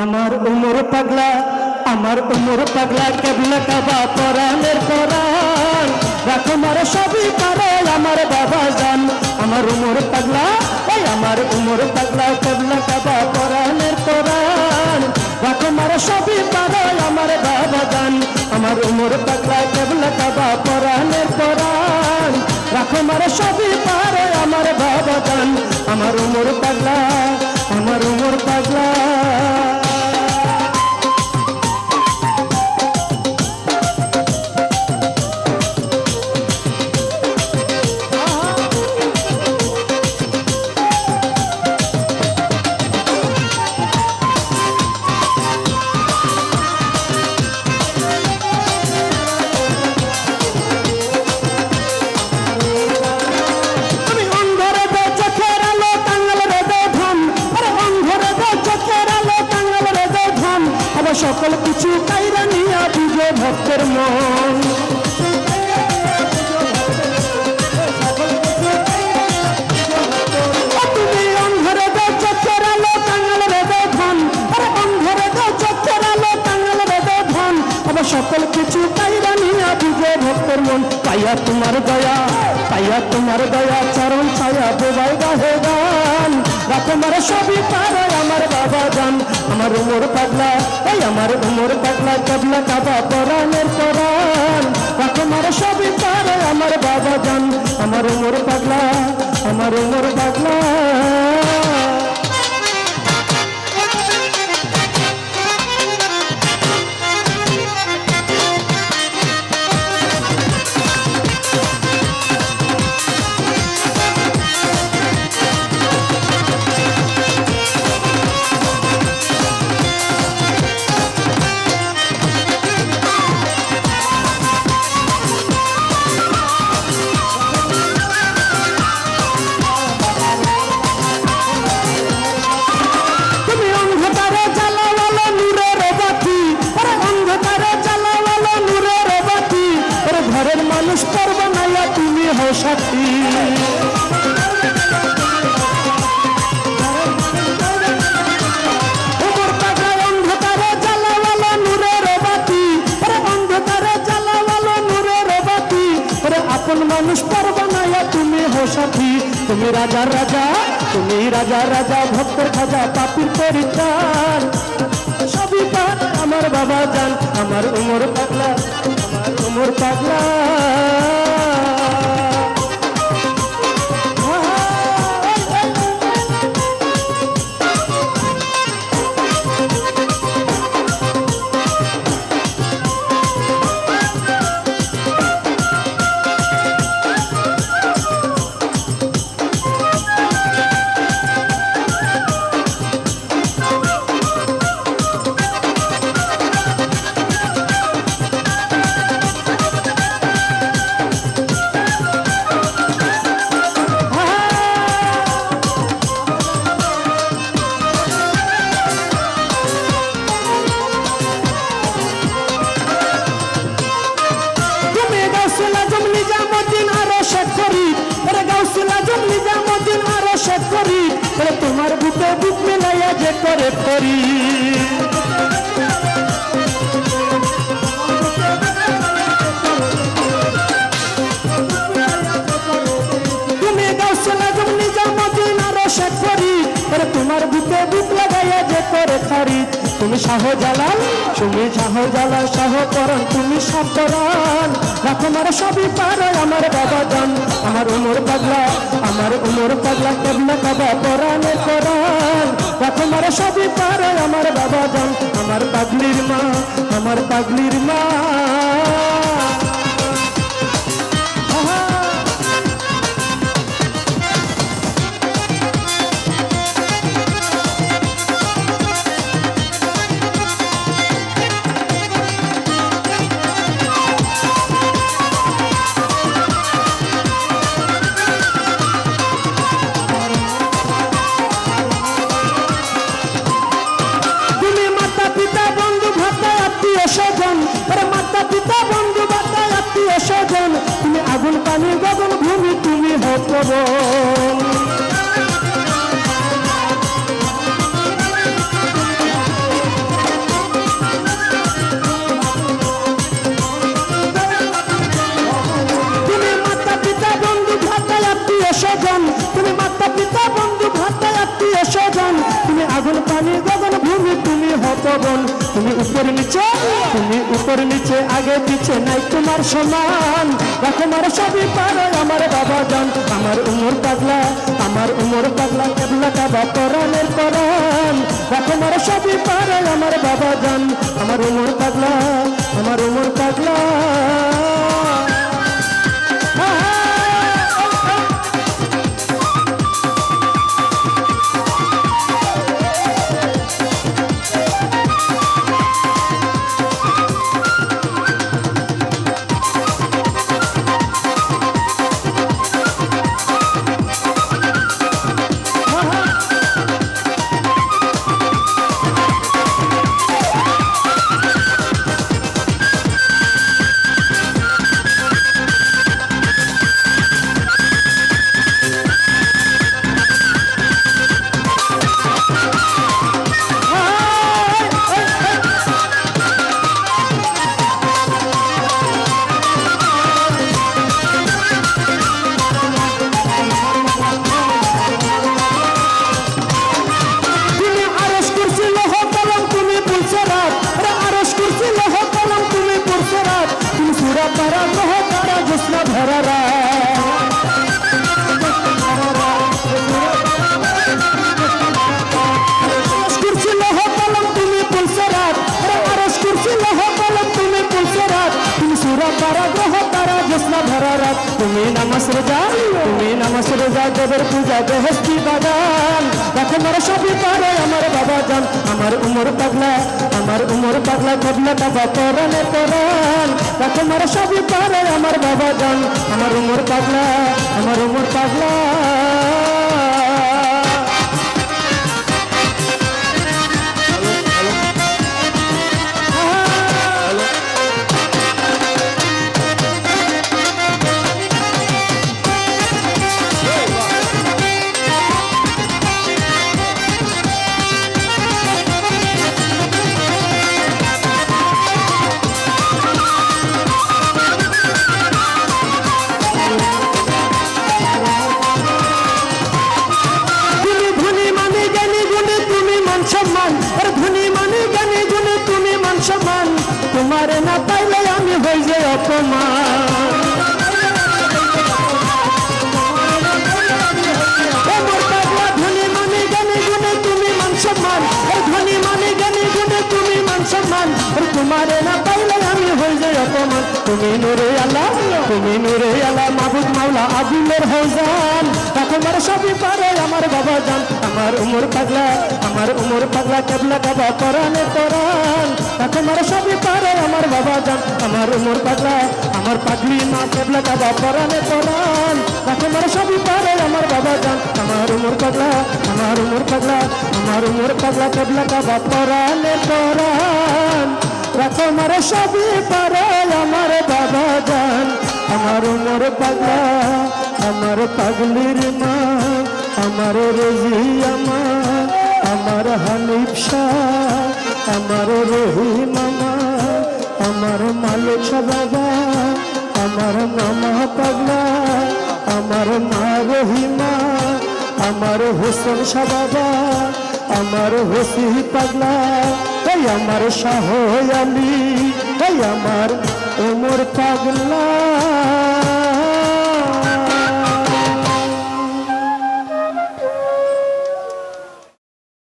আমার উমর পাগলা, আমার উমর পাগলা কেবলা কাবা পরাণের পরাণ, রাখো মারে সবই পারে আমার বাবা জান। আমার উমর পাগলা, এই আমার উমর পাগলা কেবলা কাবা পরাণের পরাণ, রাখো মারে সবই পারে আমার বাবা জান। আমার উমর পাগলা কেবলা কাবা পরাণের পরাণ, রাখো মারে সবই পারে আমার বাবা জান। আমার উমর পাগলা, আমার উমর পাগলা। সকল কিছু কাইরা নিয়া বুঝে ভক্তের মন, তুমি অন্ধরে দে চোখের আলো কাঙাল রে দে ধন, অন্ধরে দে চোখের আলো কাঙাল রে দে ধন, আবার সকল কিছু কাইরা নিয়া বুঝে ভক্তের মন। পাইয়া তোমার দয়া, পাইয়া তোমার দয়া চরণ ছায়া বোবাই গাহে গান, রাখো মারে সবই পারে আমার বাবা জান। আমার উমর পাগলা, এই আমার উমর পাগলা কেবলা কাবা পরাণের পরাণ, রাখো মারে সবই পারে আমার বাবা জান। আমার উমর পাগলা, আমার উমর পাগলা। সাথী উমর পাগলা অন্ধকারে জ্বালাওয়ালা নূরের বাতি, অন্ধকারে জ্বালাওয়ালা নূরের বাতি, আপন মানুষ পারবা না তুমি হো সাথী। তুমি রাজার রাজা, তুমি রাজা রাজা ভক্তের খাজা পাপির পরিত্রাণ, সবই পার আমার বাবা জান। আমার উমর পাগলা, আমার উমর পাগলা। তোমার বুকে বুক মিলাইয়া যে করে পরি, তুমি গাউসুল আজম নিজামুদ্দিন আরো শেখ ফরিদ, তোমার বুকে বুক লাগাইয়া যে করে খরিদ। তুমি শাহজালাল, তুমি শাহজালাল শাহপরাণ, তুমি শাহপরাণ, রাখো মারে সবই পারে আমার বাবা জান। আমার উমর পাগলা, আমার উমর পাগলা কেবলা কাবা পরাণের পরাণ, রাখো মারে সবই পারে আমার বাবা জান। আমার পাগলির মা, আমার পাগলির মা। তুমি আগুন পানি গগন ভূমি, তুমি হো প্রবল। পবন। তুমি উপর নিচে আগে পিছে নাই তোমার সমান। দেখো মার সবই পারে আমার বাবা জান। আমার উমর পাগলা কেবলা কাবা পরাণের পরাণ। দেখো মার সবই পারে আমার বাবা জান। আমার উমর পাগলা পারা গ্রহ তারা জ্যোৎস্না ভরা কুরসি লহ কলম তুমি পুলসে রাত। আরশ কুরসি লহ কলম তুমি পুলসে রাত। তুমি সূরা পারা গ্রহ তারা জ্যোৎস্না ভরা রাত। তুমি নামাজ রোজা দেবের পূজা বেহেশতি বাগান। দেখো মার সবই পারে আমার বাবা জান। আমার উমর পাগলা কেবলা কাবা পরাণে পরাণ। দেখো মার সবই পারে আমার বাবা জান। আমার উমর পাগলা তোমারে না পাইলে আমি হই যে অপমান। ধনী মানে জ্ঞানী গুণে তুমি মান সম্মান। ধনী মানে জ্ঞানী গুণে তুমি মান সম্মান। তোমারে না পাইলে আমি হই যে অপমান। তুমি নূরে আলা মাবুদ মাওলা আদিলের হৌজান। তোমার সবই পারে আমার বাবা জান। আমার উমর পাগলা কেবলা কাবা পরাণে পরাণ। তোমার সবই পারে আমার বাবা জান। আমার উমর পাগলা আমার পাগলি মা কেবলা কাবা পরাণে পরাণ। তোমার সবই পারে আমার বাবা জান। আমার উমর পাগলা কেবলা কাবা পরাণে পরাণ। তোমার সবই পারে আমার বাবা জান। আমার উমর পাগলা আমার পাগলির মা। আমার রোজিয়া মা আমার হানিফ শাহ আমার রহিম মামা আমার মালিক বাবা আমার মামা পাগলা আমার মা রহিমা আমার হোসেন শাহ বাবা আমার হোসি পাগলা এই আমার শাহ আলী এই আমার ওমর পাগলা।